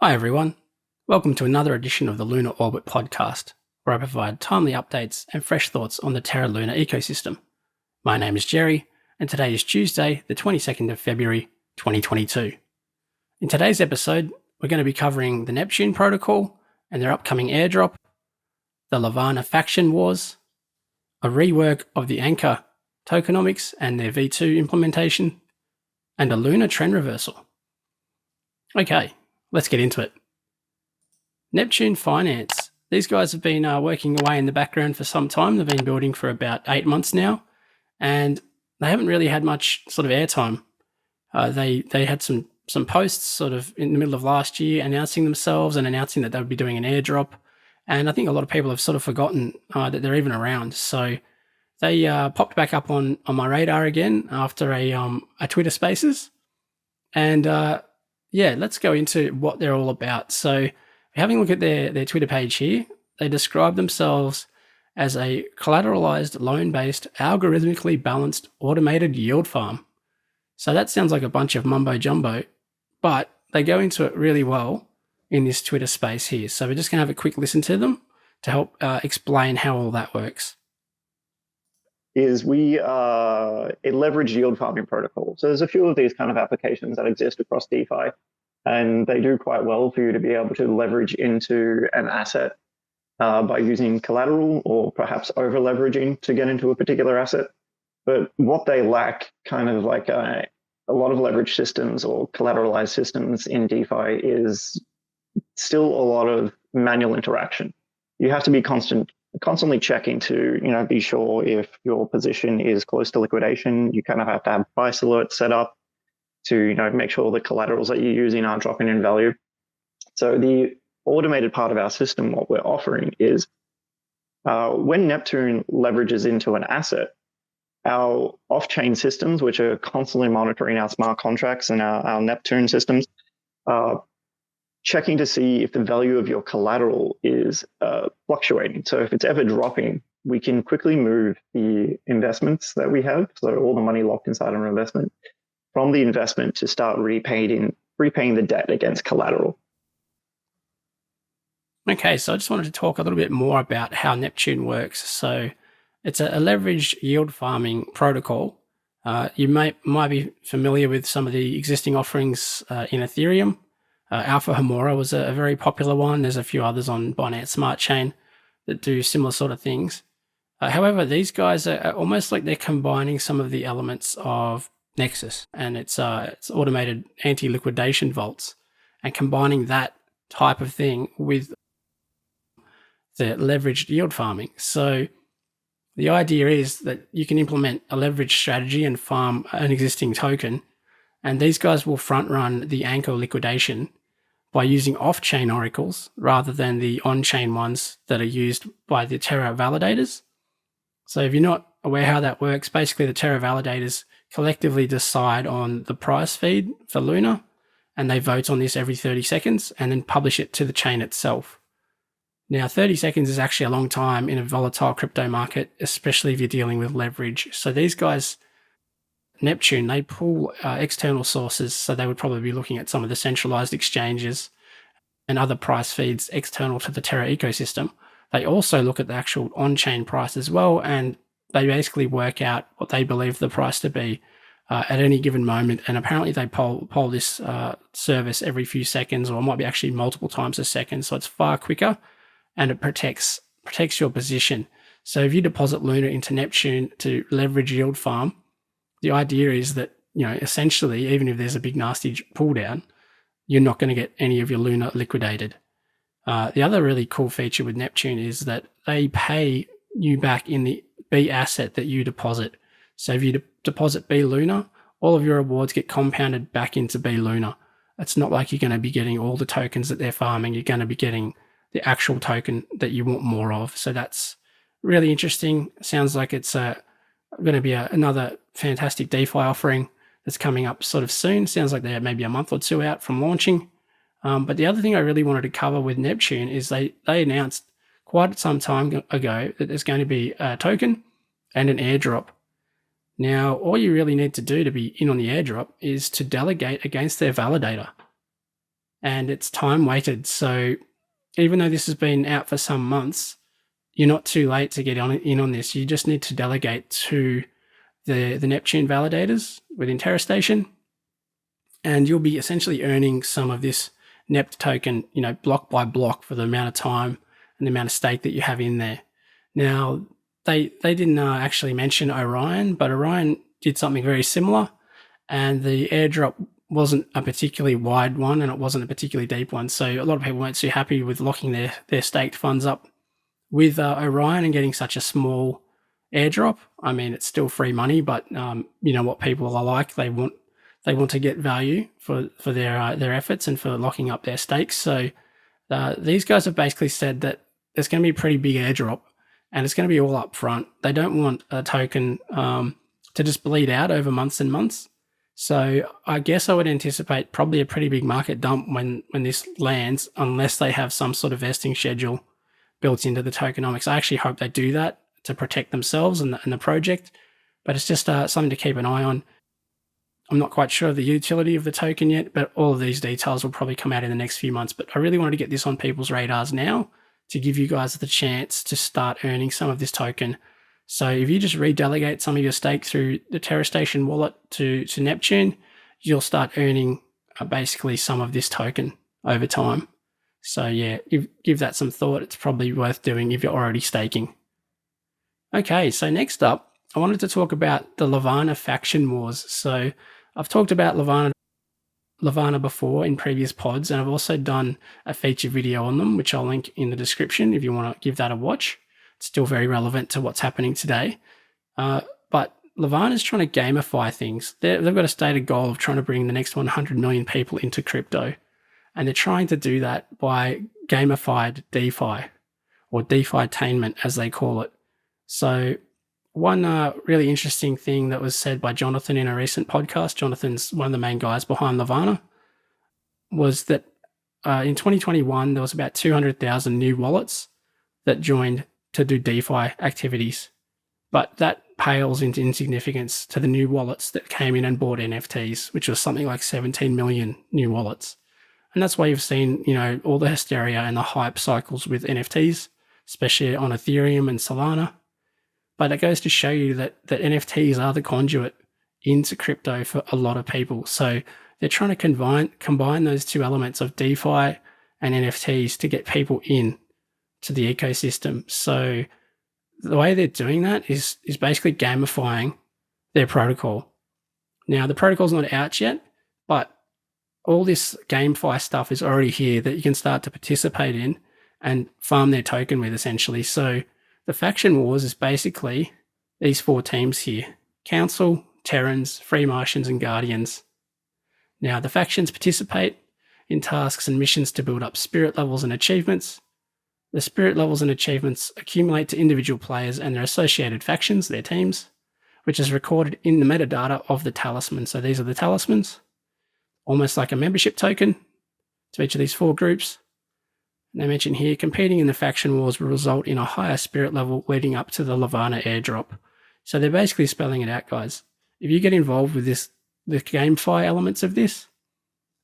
Hi everyone, welcome to another edition of the Lunar Orbit podcast, where I provide timely updates and fresh thoughts on the Terra Lunar ecosystem. My name is Gerry, and today is Tuesday, the 22nd of February, 2022. In today's episode, we're going to be covering the Neptune Protocol and their upcoming airdrop, the Levana faction wars, a rework of the Anchor tokenomics and their V2 implementation, and a lunar trend reversal. Okay, let's get into it. Neptune Finance. These guys have been working away in the background for some time. They've been building for about 8 months now, and they haven't really had much sort of airtime. They had some posts sort of in the middle of last year announcing themselves and announcing that they would be doing an airdrop. And I think a lot of people have sort of forgotten that they're even around. So they popped back up on my radar again after a Twitter Spaces. And let's go into what they're all about. So having a look at their Twitter page here, they describe themselves as a collateralized, loan-based, algorithmically balanced automated yield farm. So that sounds like a bunch of mumbo jumbo, but they go into it really well in this Twitter space here. So we're just going to have a quick listen to them to help explain how all that works. We are a leverage yield farming protocol. So there's a few of these kind of applications that exist across DeFi, and they do quite well for you to be able to leverage into an asset by using collateral or perhaps over leveraging to get into a particular asset. But what they lack, kind of like a lot of leverage systems or collateralized systems in DeFi, is still a lot of manual interaction. You have to be constantly checking to be sure if your position is close to liquidation. You kind of have to have price alerts set up to make sure the collaterals that you're using aren't dropping in value. So the automated part of our system, what we're offering is when Neptune leverages into an asset, our off-chain systems, which are constantly monitoring our smart contracts and our Neptune systems, checking to see if the value of your collateral is fluctuating. So if it's ever dropping, we can quickly move the investments that we have, so all the money locked inside our investment, from the investment to start repaying the debt against collateral. Okay, so I just wanted to talk a little bit more about how Neptune works. So it's a leveraged yield farming protocol. You might be familiar with some of the existing offerings in Ethereum. Alpha Homora was a very popular one. There's a few others on Binance Smart Chain that do similar sort of things. However, these guys are almost like they're combining some of the elements of Nexus and its automated anti-liquidation vaults, and combining that type of thing with the leveraged yield farming. So the idea is that you can implement a leverage strategy and farm an existing token, and these guys will front run the Anchor liquidation by using off-chain oracles rather than the on-chain ones that are used by the Terra validators. So if you're not aware how that works, basically the Terra validators collectively decide on the price feed for Luna, and they vote on this every 30 seconds and then publish it to the chain itself. Now, 30 seconds is actually a long time in a volatile crypto market, especially if you're dealing with leverage. So these guys, Neptune, they pull external sources, so they would probably be looking at some of the centralized exchanges and other price feeds external to the Terra ecosystem. They also look at the actual on-chain price as well, and they basically work out what they believe the price to be at any given moment. And apparently they poll this service every few seconds, or it might be actually multiple times a second, so it's far quicker, and it protects your position. So if you deposit Luna into Neptune to leverage yield farm, the idea is that, essentially, even if there's a big nasty pull down, you're not going to get any of your Luna liquidated. The other really cool feature with Neptune is that they pay you back in the B asset that you deposit. So if you deposit B Luna, all of your rewards get compounded back into B Luna. It's not like you're going to be getting all the tokens that they're farming. You're going to be getting the actual token that you want more of. So that's really interesting. Sounds like it's going to be another fantastic DeFi offering that's coming up sort of soon. Sounds like they're maybe a month or two out from launching. But the other thing I really wanted to cover with Neptune is they announced quite some time ago that there's going to be a token and an airdrop. Now, all you really need to do to be in on the airdrop is to delegate against their validator. and it's time weighted. So even though this has been out for some months, you're not too late to get in on this. You just need to delegate to the Neptune validators within Terra Station, and you'll be essentially earning some of this Nept token, block by block for the amount of time and the amount of stake that you have in there. Now, they didn't actually mention Orion, but Orion did something very similar, and the airdrop wasn't a particularly wide one and it wasn't a particularly deep one. So a lot of people weren't too happy with locking their staked funds up with Orion and getting such a small airdrop. I mean, it's still free money, but you know what people are like. They want to get value for their efforts and for locking up their stakes. So these guys have basically said that there's going to be a pretty big airdrop and it's going to be all up front. They don't want a token to just bleed out over months and months. So I guess I would anticipate probably a pretty big market dump when this lands, unless they have some sort of vesting schedule built into the tokenomics. I actually hope they do that to protect themselves and the project, but it's just something to keep an eye on. I'm not quite sure of the utility of the token yet, but all of these details will probably come out in the next few months. But I really wanted to get this on people's radars now to give you guys the chance to start earning some of this token. So if you just redelegate some of your stake through the Terra Station wallet to Neptune, you'll start earning basically some of this token over time. So yeah, give that some thought. It's probably worth doing if you're already staking. Okay, so next up, I wanted to talk about the Levana faction wars. So I've talked about Levana before in previous pods, and I've also done a feature video on them, which I'll link in the description if you want to give that a watch. It's still very relevant to what's happening today. But Levana is trying to gamify things. They've got a stated goal of trying to bring the next 100 million people into crypto. And they're trying to do that by gamified DeFi, or DeFi-tainment as they call it. So one really interesting thing that was said by Jonathan in a recent podcast, Jonathan's one of the main guys behind Levana, was that in 2021, there was about 200,000 new wallets that joined to do DeFi activities. But that pales into insignificance to the new wallets that came in and bought NFTs, which was something like 17 million new wallets. And that's why you've seen, all the hysteria and the hype cycles with NFTs, especially on Ethereum and Solana. But it goes to show you that NFTs are the conduit into crypto for a lot of people. So they're trying to combine those two elements of DeFi and NFTs to get people in to the ecosystem. So the way they're doing that is basically gamifying their protocol. Now, the protocol's not out yet, but all this GameFi stuff is already here that you can start to participate in and farm their token with, essentially. So the faction wars is basically these four teams here: Council, Terrans, Free Martians, and Guardians. Now, the factions participate in tasks and missions to build up spirit levels and achievements. The spirit levels and achievements accumulate to individual players and their associated factions, their teams, which is recorded in the metadata of the Talisman. So these are the Talismans, almost like a membership token to each of these four groups. And they mention here, competing in the faction wars will result in a higher spirit level leading up to the Levana airdrop. So they're basically spelling it out, guys. If you get involved with the GameFi elements of this,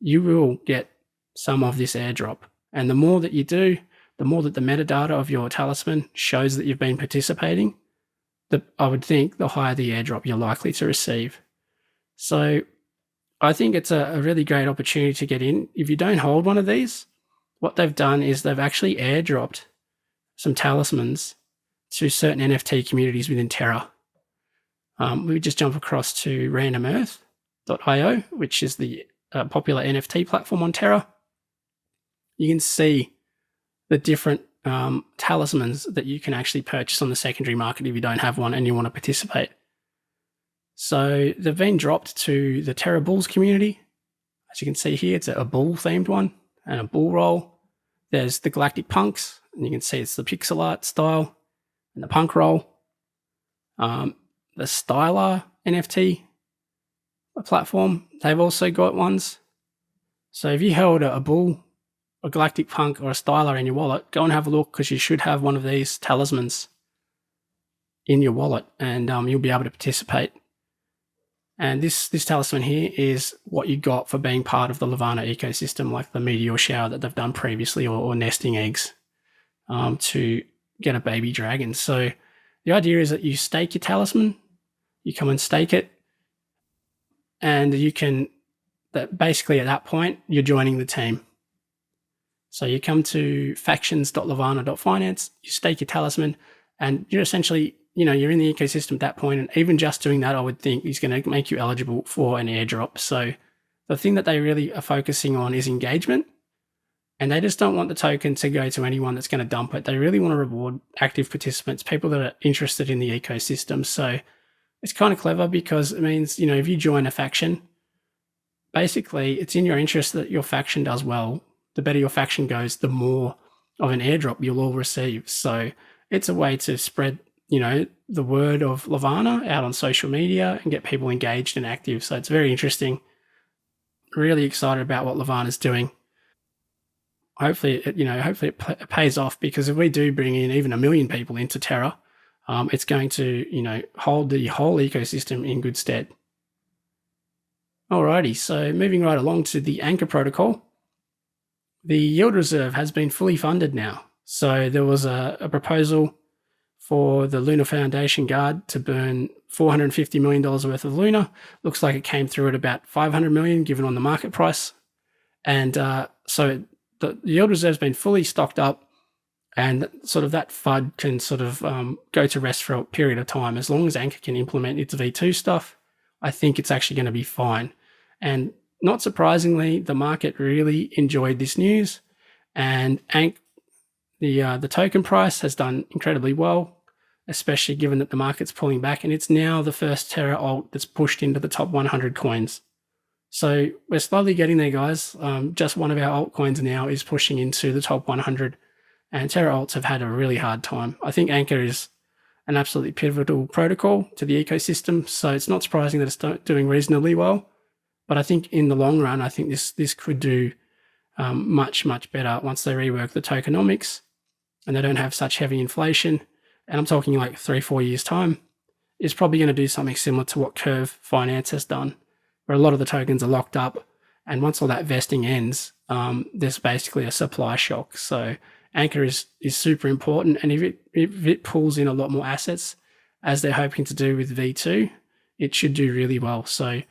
you will get some of this airdrop. And the more that you do, the more that the metadata of your Talisman shows that you've been participating, I would think the higher the airdrop you're likely to receive. So I think it's a really great opportunity to get in. If you don't hold one of these, what they've done is they've actually airdropped some Talismans to certain NFT communities within Terra. We just jump across to randomearth.io, which is the popular NFT platform on Terra. You can see the different talismans that you can actually purchase on the secondary market if you don't have one and you want to participate. So they've been dropped to the Terra Bulls community. As you can see here, it's a bull-themed one and a bull roll. There's the Galactic Punks, and you can see it's the pixel art style and the punk roll. The Stylar NFT platform, they've also got ones. So if you held a bull, a Galactic Punk, or a Stylar in your wallet, go and have a look, because you should have one of these talismans in your wallet, and you'll be able to participate. And this talisman here is what you got for being part of the Levana ecosystem, like the meteor shower that they've done previously, or nesting eggs to get a baby dragon. So the idea is that you stake your talisman, you come and stake it, and you can, that basically at that point, you're joining the team. So you come to factions.levana.finance, you stake your talisman, and you're essentially, you're in the ecosystem at that point. And even just doing that, I would think, is going to make you eligible for an airdrop. So the thing that they really are focusing on is engagement. And they just don't want the token to go to anyone that's going to dump it. They really want to reward active participants, people that are interested in the ecosystem. So it's kind of clever because it means, if you join a faction, basically it's in your interest that your faction does well. The better your faction goes, the more of an airdrop you'll all receive. So it's a way to spread, the word of Levana out on social media and get people engaged and active. So it's very interesting. Really excited about what Levana's doing. Hopefully it pays off, because if we do bring in even 1 million people into Terra, it's going to, hold the whole ecosystem in good stead. Alrighty, so moving right along to the Anchor protocol. The yield reserve has been fully funded now. So there was a proposal for the Lunar Foundation Guard to burn $450 million worth of Luna. Looks like it came through at about $500 million, given on the market price. And so the yield reserve's been fully stocked up, and sort of that FUD can sort of go to rest for a period of time. As long as Anchor can implement its V2 stuff, I think it's actually going to be fine. And not surprisingly, the market really enjoyed this news, and the token price has done incredibly well, especially given that the market's pulling back, and it's now the first Terra alt that's pushed into the top 100 coins. So we're slowly getting there, guys. Just one of our altcoins now is pushing into the top 100, and Terra alts have had a really hard time. I think Anchor is an absolutely pivotal protocol to the ecosystem, so it's not surprising that it's doing reasonably well. But I think in the long run, I think this could do much, much better once they rework the tokenomics and they don't have such heavy inflation. And I'm talking like 3-4 years' time. It's probably going to do something similar to what Curve Finance has done, where a lot of the tokens are locked up, and once all that vesting ends, there's basically a supply shock. So Anchor is super important, and if it pulls in a lot more assets, as they're hoping to do with V2, it should do really well. So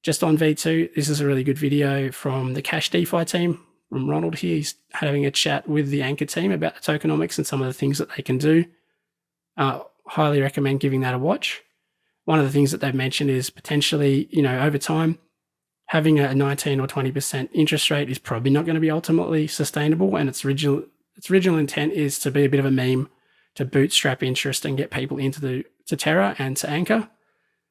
just on V2, this is a really good video from the Cash DeFi team, from Ronald here. He's having a chat with the Anchor team about the tokenomics and some of the things that they can do. Highly recommend giving that a watch. One of the things that they've mentioned is potentially, over time, having a 19 or 20% interest rate is probably not going to be ultimately sustainable, and its original intent is to be a bit of a meme to bootstrap interest and get people into Terra and to Anchor.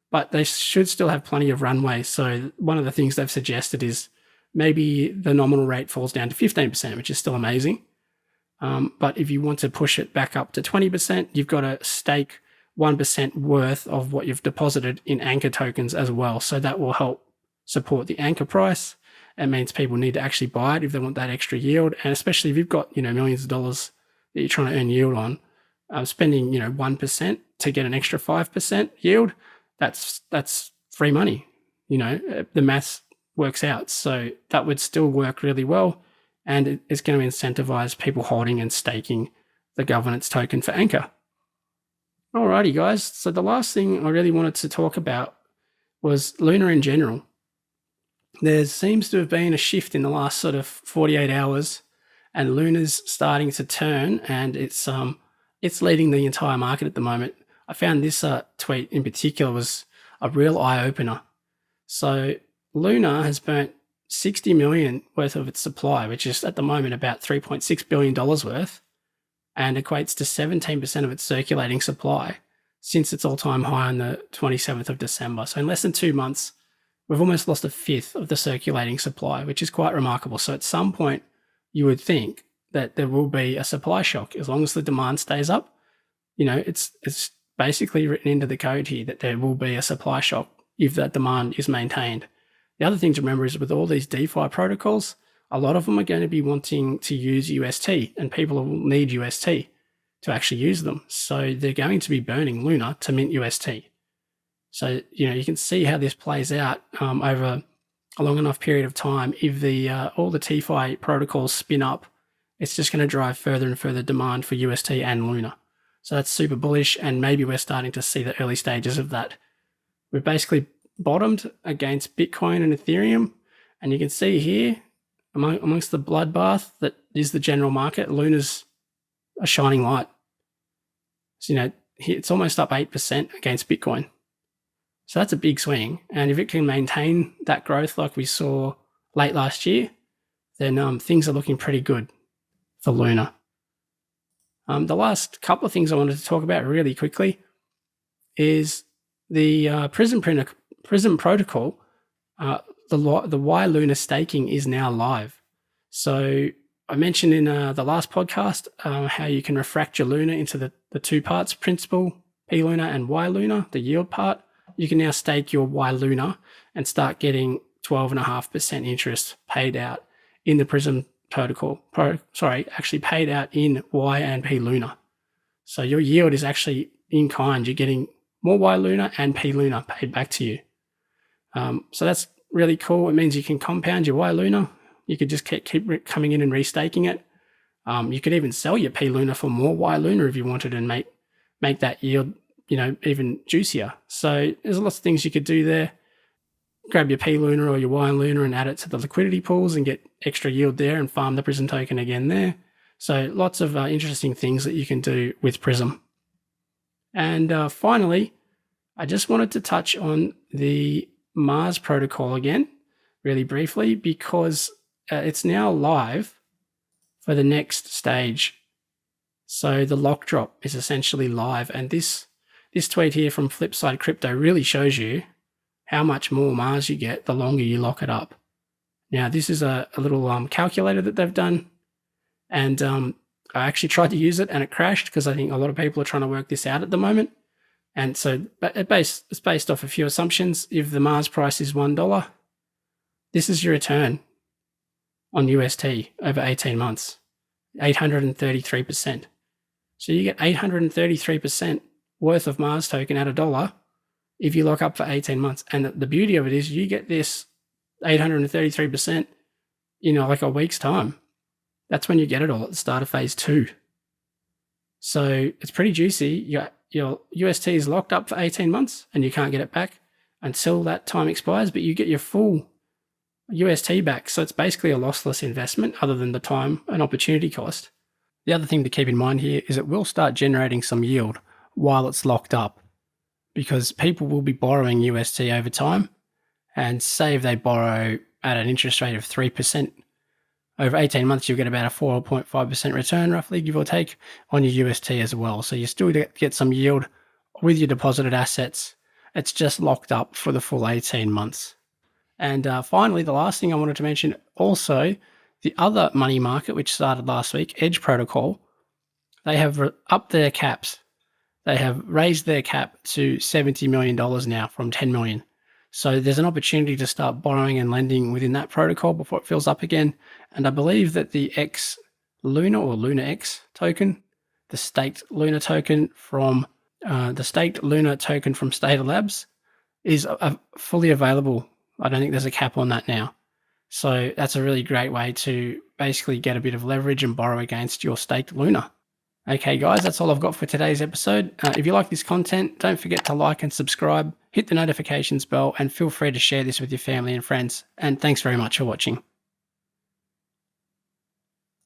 But they should still have plenty of runway. So one of the things they've suggested is maybe the nominal rate falls down to 15%, which is still amazing. But if you want to push it back up to 20%, you've got to stake 1% worth of what you've deposited in Anchor tokens as well. So that will help support the Anchor price. It means people need to actually buy it if they want that extra yield. And especially if you've got, millions of dollars that you're trying to earn yield on, spending, 1% to get an extra 5% yield, that's free money. The maths works out. So that would still work really well. And it's going to incentivize people holding and staking the governance token for Anchor. Alrighty, guys. So the last thing I really wanted to talk about was Lunar in general. There seems to have been a shift in the last sort of 48 hours, and Lunar's starting to turn, and it's leading the entire market at the moment. I found this tweet in particular was a real eye-opener. So Lunar has burnt 60 million worth of its supply, which is at the moment about $3.6 billion worth, and equates to 17% of its circulating supply since its all-time high on the 27th of December. So in less than 2 months, we've almost lost a fifth of the circulating supply, which is quite remarkable. So at some point, you would think that there will be a supply shock as long as the demand stays up. It's basically written into the code here that there will be a supply shock if that demand is maintained. The other thing to remember is with all these DeFi protocols, a lot of them are going to be wanting to use UST, and people will need UST to actually use them. So they're going to be burning Lunar to mint UST. So, you can see how this plays out over a long enough period of time. If all the TFI protocols spin up, it's just going to drive further and further demand for UST and Luna. So that's super bullish, and maybe we're starting to see the early stages of that. We've basically bottomed against Bitcoin and Ethereum, and you can see here, amongst the bloodbath that is the general market, Luna's a shining light. So, it's almost up 8% against Bitcoin. So that's a big swing. And if it can maintain that growth like we saw late last year, then things are looking pretty good for Luna. The last couple of things I wanted to talk about really quickly is the Prism Protocol. The Y Luna staking is now live. So I mentioned in the last podcast how you can refract your Luna into the two parts, principal P Luna and Y Luna, the yield part. You can now stake your Y Luna and start getting 12.5% interest paid out in the Prism Protocol. Actually paid out in Y and P Luna. So your yield is actually in kind. You're getting more Y Luna and P Luna paid back to you. So that's really cool. It means you can compound your Y Luna. You could just keep coming in and restaking it. You could even sell your P Luna for more Y Luna if you wanted and make that yield, even juicier. So there's lots of things you could do there. Grab your P Luna or your Y Luna and add it to the liquidity pools and get extra yield there and farm the Prism token again there. So lots of interesting things that you can do with Prism. And finally, I just wanted to touch on the Mars protocol again, really briefly, because it's now live for the next stage. So the Lockdrop is essentially live, and this tweet here from Flipside Crypto really shows you how much more Mars you get the longer you lock it up. Now, this is a little calculator that they've done, and I actually tried to use it and it crashed because I think a lot of people are trying to work this out at the moment. And so it's based off a few assumptions. If the Mars price is $1, this is your return on UST over 18 months, 833%. So you get 833% worth of Mars token at $1 if you lock up for 18 months. And the beauty of it is you get this 833% in like a week's time. That's when you get it all at the start of phase 2. So it's pretty juicy. Your UST is locked up for 18 months and you can't get it back until that time expires, but you get your full UST back. So it's basically a lossless investment other than the time and opportunity cost. The other thing to keep in mind here is it will start generating some yield while it's locked up, because people will be borrowing UST over time. And say if they borrow at an interest rate of 3%, over 18 months, you'll get about a 4.5% return, roughly, give or take, on your UST as well. So you still get some yield with your deposited assets. It's just locked up for the full 18 months. And finally, the last thing I wanted to mention, also, the other money market, which started last week, Edge Protocol, they have upped their caps. They have raised their cap to $70 million now from $10 million. So there's an opportunity to start borrowing and lending within that protocol before it fills up again. And I believe that the X Luna or Luna X token, the staked Luna token from Stater Labs, is fully available. I don't think there's a cap on that now. So that's a really great way to basically get a bit of leverage and borrow against your staked Luna. Okay, guys, that's all I've got for today's episode. If you like this content, don't forget to like and subscribe, hit the notifications bell, and feel free to share this with your family and friends. And thanks very much for watching.